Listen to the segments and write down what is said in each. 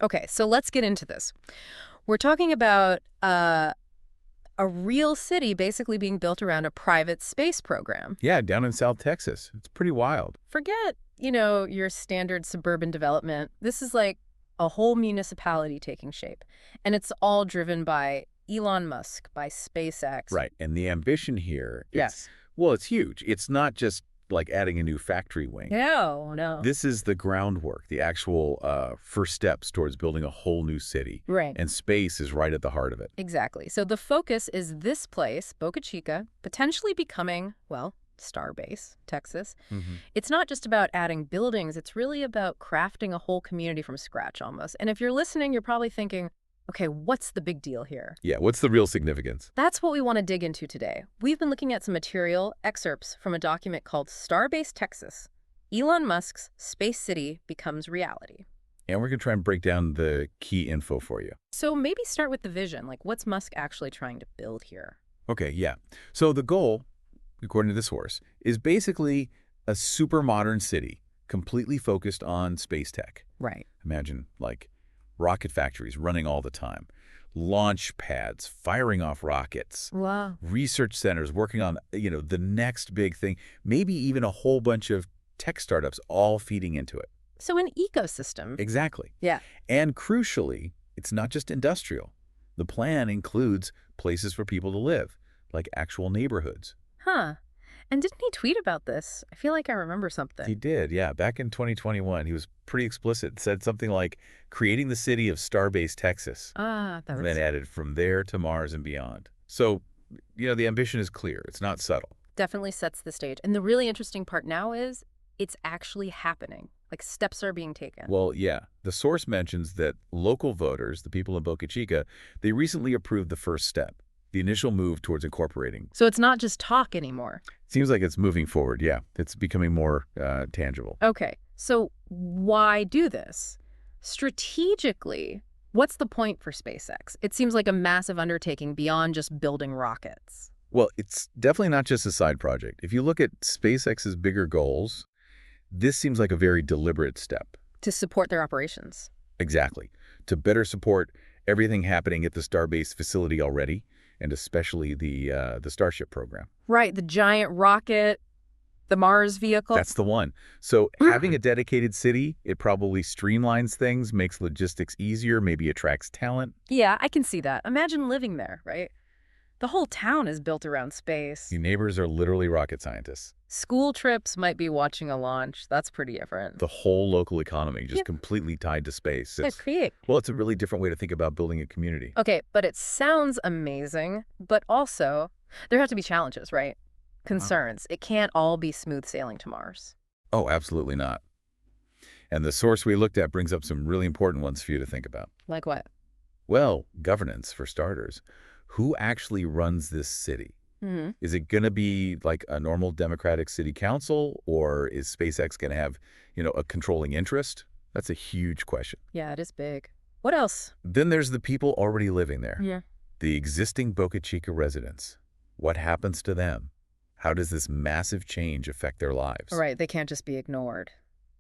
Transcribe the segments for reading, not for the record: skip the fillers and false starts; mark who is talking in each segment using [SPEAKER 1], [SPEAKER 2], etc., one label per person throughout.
[SPEAKER 1] Okay, so let's get into this. We're talking about a real city basically being built around a private space program.
[SPEAKER 2] Yeah, down in South Texas. It's pretty wild.
[SPEAKER 1] Forget, your standard suburban development. This is like a whole municipality taking shape. And it's all driven by Elon Musk, by SpaceX.
[SPEAKER 2] Right. And the ambition here,
[SPEAKER 1] Yes.
[SPEAKER 2] it's huge. It's not just like adding a new factory wing.
[SPEAKER 1] No.
[SPEAKER 2] This is the groundwork, the actual first steps towards building a whole new city.
[SPEAKER 1] Right.
[SPEAKER 2] And space is right at the heart of it.
[SPEAKER 1] Exactly. So the focus is this place, Boca Chica, potentially becoming, well, Starbase, Texas. It's not just about adding buildings. It's really about crafting a whole community from scratch almost. And if you're listening, you're probably thinking, okay, what's the big deal here?
[SPEAKER 2] Yeah, what's the real significance?
[SPEAKER 1] That's what we want to dig into today. We've been looking at some material, excerpts from a document called Starbase, Texas. Elon Musk's Space City Becomes Reality.
[SPEAKER 2] And we're going to try and break down the key info for you.
[SPEAKER 1] So maybe start with the vision. Like, what's Musk actually trying to build here?
[SPEAKER 2] Okay, yeah. So the goal, according to this source, is basically a super modern city completely focused on space tech.
[SPEAKER 1] Right.
[SPEAKER 2] Imagine, like, rocket factories running all the time, launch pads firing off rockets,
[SPEAKER 1] Wow.
[SPEAKER 2] research centers working on, the next big thing, maybe even a whole bunch of tech startups all feeding into it.
[SPEAKER 1] So an ecosystem.
[SPEAKER 2] Exactly.
[SPEAKER 1] Yeah.
[SPEAKER 2] And crucially, it's not just industrial. The plan includes places for people to live, like actual neighborhoods.
[SPEAKER 1] Huh. And didn't he tweet about this? I feel like I remember something.
[SPEAKER 2] He did, yeah. Back in 2021, he was pretty explicit. Said something like, creating the city of Starbase, Texas.
[SPEAKER 1] That was...
[SPEAKER 2] Then added from there to Mars and beyond. So, the ambition is clear. It's not subtle.
[SPEAKER 1] Definitely sets the stage. And the really interesting part now is it's actually happening. Like, steps are being taken.
[SPEAKER 2] Well, yeah. The source mentions that local voters, the people in Boca Chica, they recently approved the first step, the initial move towards incorporating.
[SPEAKER 1] So it's not just talk anymore.
[SPEAKER 2] Seems like it's moving forward, yeah. It's becoming more tangible.
[SPEAKER 1] Okay, so why do this? Strategically, what's the point for SpaceX? It seems like a massive undertaking beyond just building rockets.
[SPEAKER 2] Well, it's definitely not just a side project. If you look at SpaceX's bigger goals, this seems like a very deliberate step.
[SPEAKER 1] To support their operations.
[SPEAKER 2] Exactly. To better support everything happening at the Starbase facility already, and especially the Starship program.
[SPEAKER 1] Right, the giant rocket, the Mars vehicle.
[SPEAKER 2] That's the one. So having a dedicated city, it probably streamlines things, makes logistics easier, maybe attracts talent.
[SPEAKER 1] Yeah, I can see that. Imagine living there, right? The whole town is built around space.
[SPEAKER 2] Your neighbors are literally rocket scientists.
[SPEAKER 1] School trips might be watching a launch. That's pretty different.
[SPEAKER 2] The whole local economy just completely tied to space. Well, it's a really different way to think about building a community.
[SPEAKER 1] Okay, but it sounds amazing, but also there have to be challenges, right? Concerns. It can't all be smooth sailing to Mars.
[SPEAKER 2] Oh, absolutely not. And the source we looked at brings up some really important ones for you to think about.
[SPEAKER 1] Like what?
[SPEAKER 2] Well, governance, for starters. Who actually runs this city? Is it going to be like a normal democratic city council, or is SpaceX going to have, a controlling interest? That's a huge question.
[SPEAKER 1] Yeah, it is big. What else?
[SPEAKER 2] Then there's the people already living there.
[SPEAKER 1] Yeah.
[SPEAKER 2] The existing Boca Chica residents. What happens to them? How does this massive change affect their lives?
[SPEAKER 1] Right, they can't just be ignored.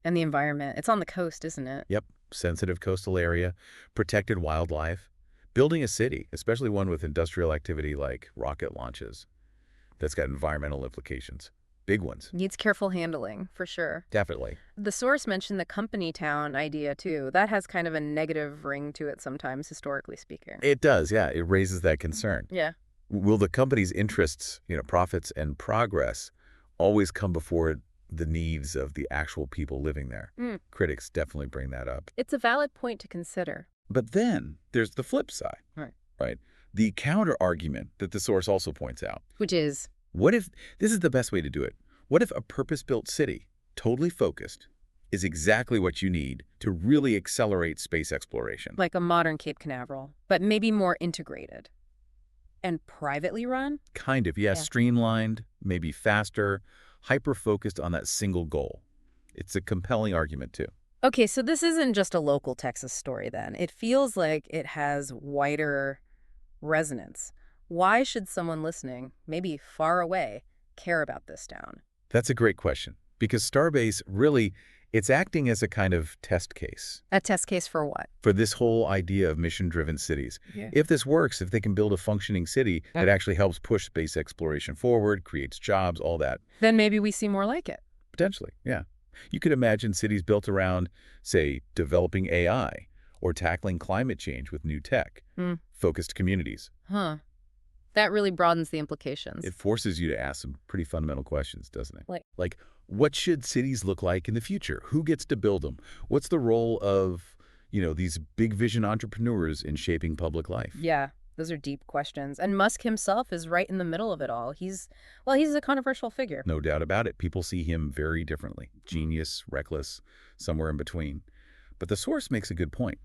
[SPEAKER 1] And the environment, it's on the coast, isn't it?
[SPEAKER 2] Yep, sensitive coastal area, protected wildlife. Building a city, especially one with industrial activity like rocket launches, that's got environmental implications. Big ones.
[SPEAKER 1] Needs careful handling, for sure.
[SPEAKER 2] Definitely.
[SPEAKER 1] The source mentioned the company town idea, too. That has kind of a negative ring to it sometimes, historically speaking.
[SPEAKER 2] It does, yeah. It raises that concern.
[SPEAKER 1] Yeah.
[SPEAKER 2] Will the company's interests, profits and progress always come before the needs of the actual people living there? Critics definitely bring that up.
[SPEAKER 1] It's a valid point to consider.
[SPEAKER 2] But then there's the flip side. Right. The counter argument that the source also points out.
[SPEAKER 1] Which is?
[SPEAKER 2] What if, this is the best way to do it, what if a purpose-built city, totally focused, is exactly what you need to really accelerate space exploration?
[SPEAKER 1] Like a modern Cape Canaveral, but maybe more integrated. And privately run?
[SPEAKER 2] Kind of, yeah. Streamlined, maybe faster, hyper-focused on that single goal. It's a compelling argument, too.
[SPEAKER 1] Okay, so this isn't just a local Texas story, then. It feels like it has wider resonance. Why should someone listening, maybe far away, care about this town?
[SPEAKER 2] That's a great question, because Starbase really, It's acting as a kind of test case
[SPEAKER 1] A test case for what?
[SPEAKER 2] for this whole idea of mission-driven cities.
[SPEAKER 1] Yeah.
[SPEAKER 2] If this works, if they can build a functioning city that actually helps push space exploration forward, creates jobs, all that.
[SPEAKER 1] Then maybe we see more like it.
[SPEAKER 2] Potentially, yeah. You could imagine cities built around, say, developing AI or tackling climate change with new tech, focused communities.
[SPEAKER 1] Huh. That really broadens the implications.
[SPEAKER 2] It forces you to ask some pretty fundamental questions, doesn't it?
[SPEAKER 1] Like,
[SPEAKER 2] What should cities look like in the future? Who gets to build them? What's the role of, these big vision entrepreneurs in shaping public life?
[SPEAKER 1] yeah, those are deep questions. And Musk himself is right in the middle of it all. He's a controversial figure.
[SPEAKER 2] No doubt about it. People see him very differently. Genius, reckless, somewhere in between. But the source makes a good point,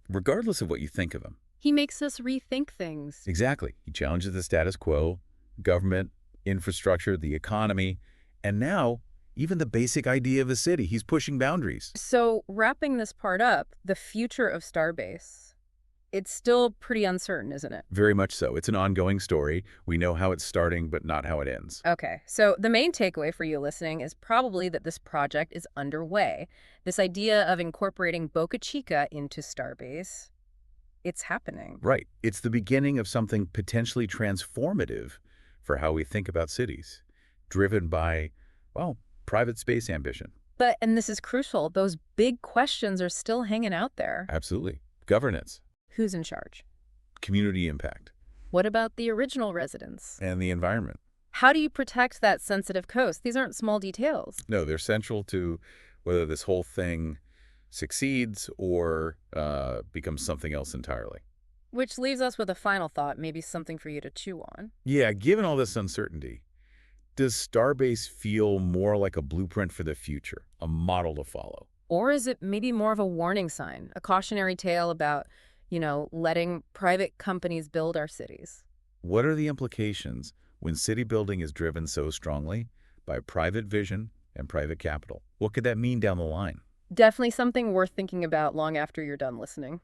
[SPEAKER 2] regardless of what you think of him.
[SPEAKER 1] He makes us rethink things.
[SPEAKER 2] Exactly. He challenges the status quo, government, infrastructure, the economy, and now even the basic idea of a city. He's pushing boundaries.
[SPEAKER 1] So wrapping this part up, the future of Starbase, it's still pretty uncertain, isn't it?
[SPEAKER 2] Very much so. It's an ongoing story. We know how it's starting, but not how it ends.
[SPEAKER 1] Okay, so the main takeaway for you listening is probably that this project is underway. This idea of incorporating Boca Chica into Starbase, it's happening.
[SPEAKER 2] Right. It's the beginning of something potentially transformative for how we think about cities, driven by, private space ambition.
[SPEAKER 1] And this is crucial, those big questions are still hanging out there.
[SPEAKER 2] Absolutely. Governance,
[SPEAKER 1] Who's in charge?
[SPEAKER 2] community impact,
[SPEAKER 1] What about the original residents?
[SPEAKER 2] and the environment.
[SPEAKER 1] How do you protect that sensitive coast? These aren't small details.
[SPEAKER 2] No, they're central to whether this whole thing succeeds or becomes something else entirely.
[SPEAKER 1] Which leaves us with a final thought, maybe something for you to chew on.
[SPEAKER 2] Yeah, given all this uncertainty, does Starbase feel more like a blueprint for the future, a model to follow?
[SPEAKER 1] Or is it maybe more of a warning sign, a cautionary tale about, letting private companies build our cities?
[SPEAKER 2] What are the implications when city building is driven so strongly by private vision and private capital? What could that mean down the line?
[SPEAKER 1] Definitely something worth thinking about long after you're done listening.